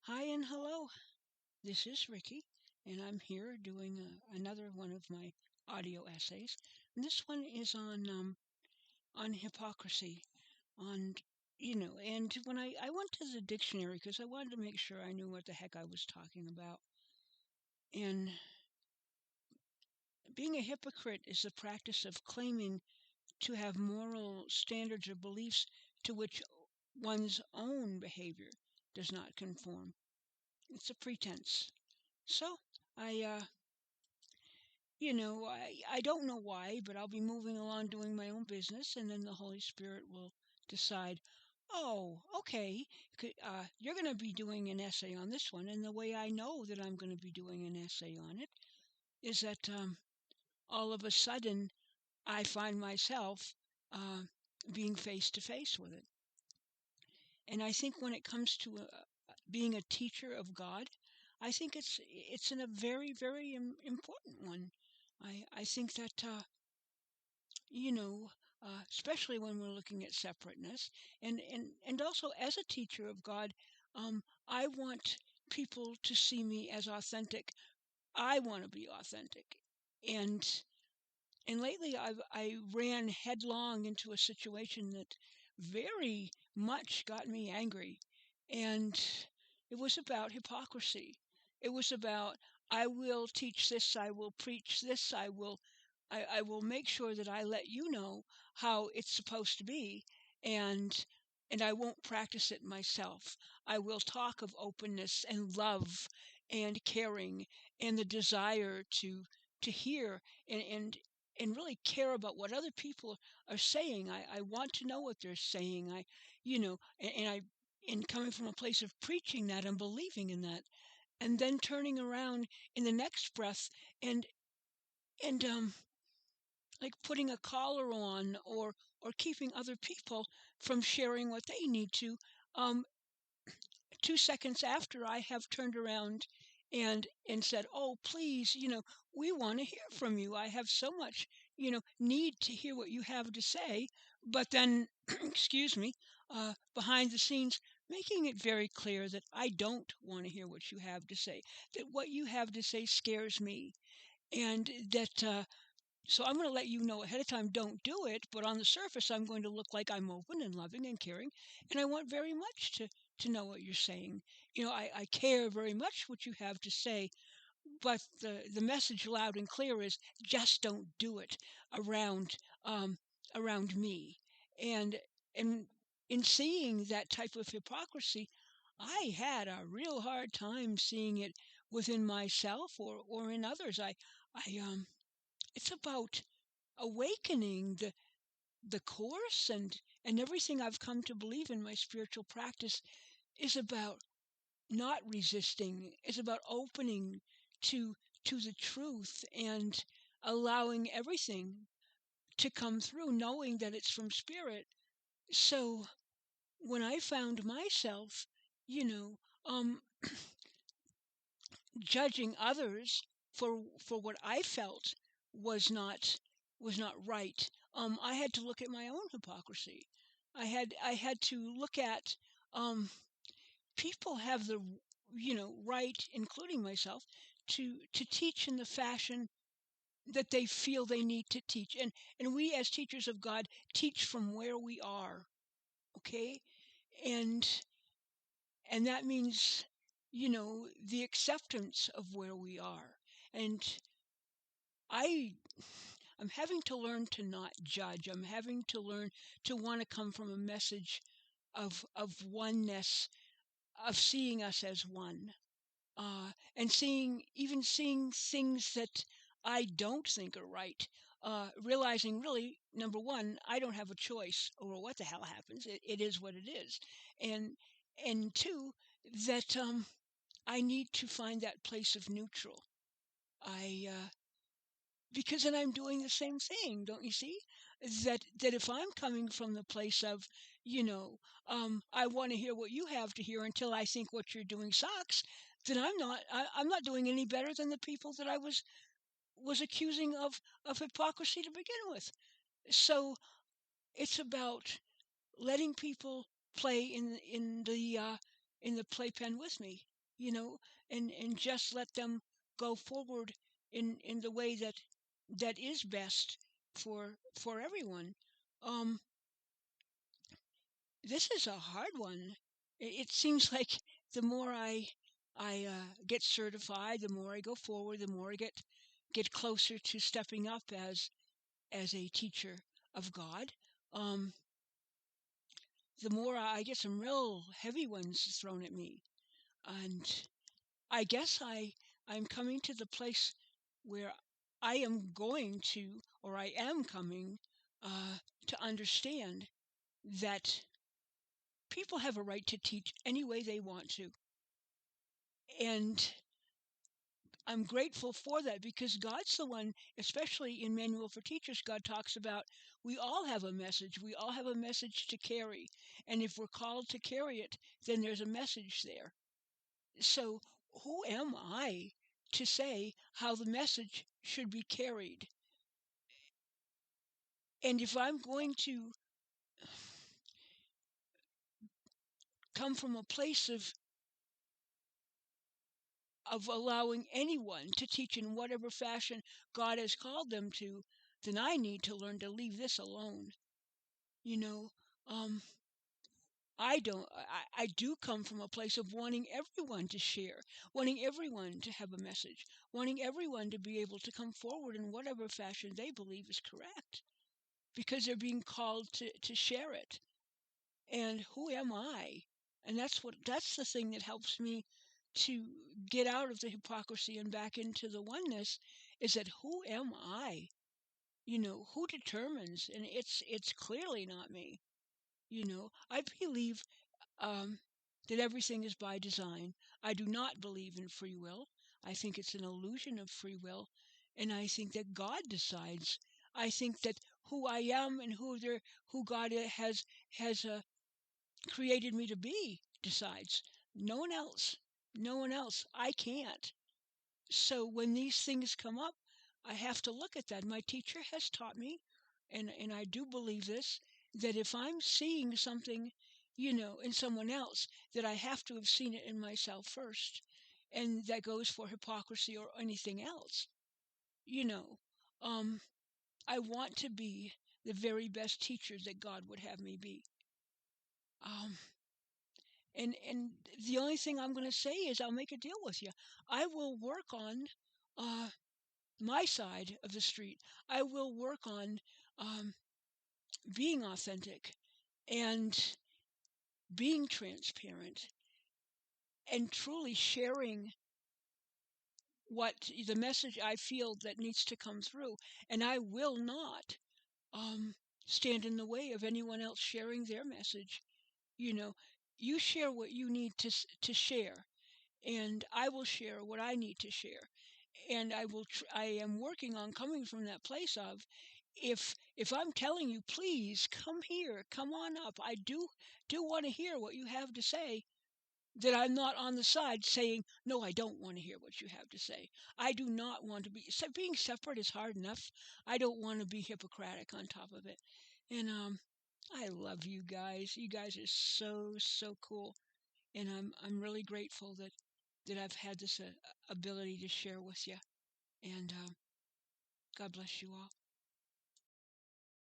Hi and hello. This is Ricky, and I'm here doing another one of my audio essays. And this one is on hypocrisy. On and when I went to the dictionary because I wanted to make sure I knew what the heck I was talking about. And being a hypocrite is the practice of claiming to have moral standards or beliefs to which one's own behavior does not conform. It's a pretense. So I I don't know why, but I'll be moving along doing my own business, and then the Holy Spirit will decide, oh, okay, you're going to be doing an essay on this one. And the way I know that I'm going to be doing an essay on it is that all of a sudden I find myself uh, being face to face with it. And I think when it comes to being a teacher of God, I think it's in a very, very important one. I think that you know, especially when we're looking at separateness, and also as a teacher of God, I want people to see me as authentic. I want to be authentic, and lately I ran headlong into a situation that very much got me angry, and it was about hypocrisy. It was about I will teach this, I will preach this, I will make sure that I let you know how it's supposed to be, and I won't practice it myself. I will talk of openness and love and caring and the desire to hear and really care about what other people are saying. I want to know what they're saying. And coming from a place of preaching that and believing in that, and then turning around in the next breath and and like putting a collar on or keeping other people from sharing what they need to. Um, 2 seconds after I have turned around and said, "Oh, please, we want to hear from you. I have so much, need to hear what you have to say." But then, excuse me, behind the scenes, making it very clear that I don't want to hear what you have to say. That what you have to say scares me, and that so I'm going to let you know ahead of time, don't do it. But on the surface, I'm going to look like I'm open and loving and caring. And I want very much to know what you're saying. I care very much what you have to say. But the message loud and clear is just don't do it around around me. And and in seeing that type of hypocrisy, I had a real hard time seeing it within myself or in others. I it's about awakening the course and everything I've come to believe in my spiritual practice is about not resisting. It's about opening to the truth and allowing everything to come through, knowing that it's from spirit. So when I found myself, you know, um, judging others for what I felt was not was not right. I had to look at my own hypocrisy. I had to look at people have the right, including myself, to teach in the fashion that they feel they need to teach, and we as teachers of God teach from where we are, okay, and that means the acceptance of where we are. And I I'm having to learn to not judge. I'm having to learn to want to come from a message of oneness, of seeing us as one, and seeing things that I don't think are right. Realizing really, number one, I don't have a choice over what the hell happens. It is what it is, and two, that I need to find that place of neutral. I Because then I'm doing the same thing, don't you see? That if I'm coming from the place of, I want to hear what you have to hear until I think what you're doing sucks, then I'm not doing any better than the people that I was accusing of hypocrisy to begin with. So it's about letting people play in the playpen with me. you know, and just let them go forward in the way that is best for everyone. Um, this is a hard one. It seems like the more I get certified, the more I go forward, the more I get closer to stepping up as a teacher of God. Um, the more I get some real heavy ones thrown at me, and I guess I'm coming to the place where I am going to, or I am coming to understand that people have a right to teach any way they want to. And I'm grateful for that because God's the one, especially in Manual for Teachers, God talks about we all have a message. We all have a message to carry. And if we're called to carry it, then there's a message there. So who am I to say how the message should be carried? And if I'm going to come from a place of allowing anyone to teach in whatever fashion God has called them to, then I need to learn to leave this alone. You know, um, I do come from a place of wanting everyone to share, wanting everyone to have a message, wanting everyone to be able to come forward in whatever fashion they believe is correct because they're being called to share it. And who am I? And that's the thing that helps me to get out of the hypocrisy and back into the oneness is that who am I? Who determines? And it's clearly not me. I believe um, that everything is by design. I do not believe in free will. I think it's an illusion of free will, and I think that God decides. I think that who I am and who God has created me to be decides. No one else. No one else. I can't. So when these things come up, I have to look at that. My teacher has taught me, and I do believe this, that if I'm seeing something, in someone else, that I have to have seen it in myself first. And that goes for hypocrisy or anything else. You know, um, I want to be the very best teacher that God would have me be. Um, and the only thing I'm going to say is I'll make a deal with you. I will work on uh, my side of the street. I will work on um, being authentic and being transparent and truly sharing what the message I feel that needs to come through. And I will not um, stand in the way of anyone else sharing their message. You know, you share what you need to share, and I will share what I need to share. And I am working on coming from that place of if I'm telling you, please come here, come on up. I do want to hear what you have to say. That I'm not on the side saying, no, I don't want to hear what you have to say. I do not want to be, being separate is hard enough. I don't want to be Hippocratic on top of it. And I love you guys. You guys are so, so cool. And I'm really grateful that I've had this ability to share with you. And God bless you all.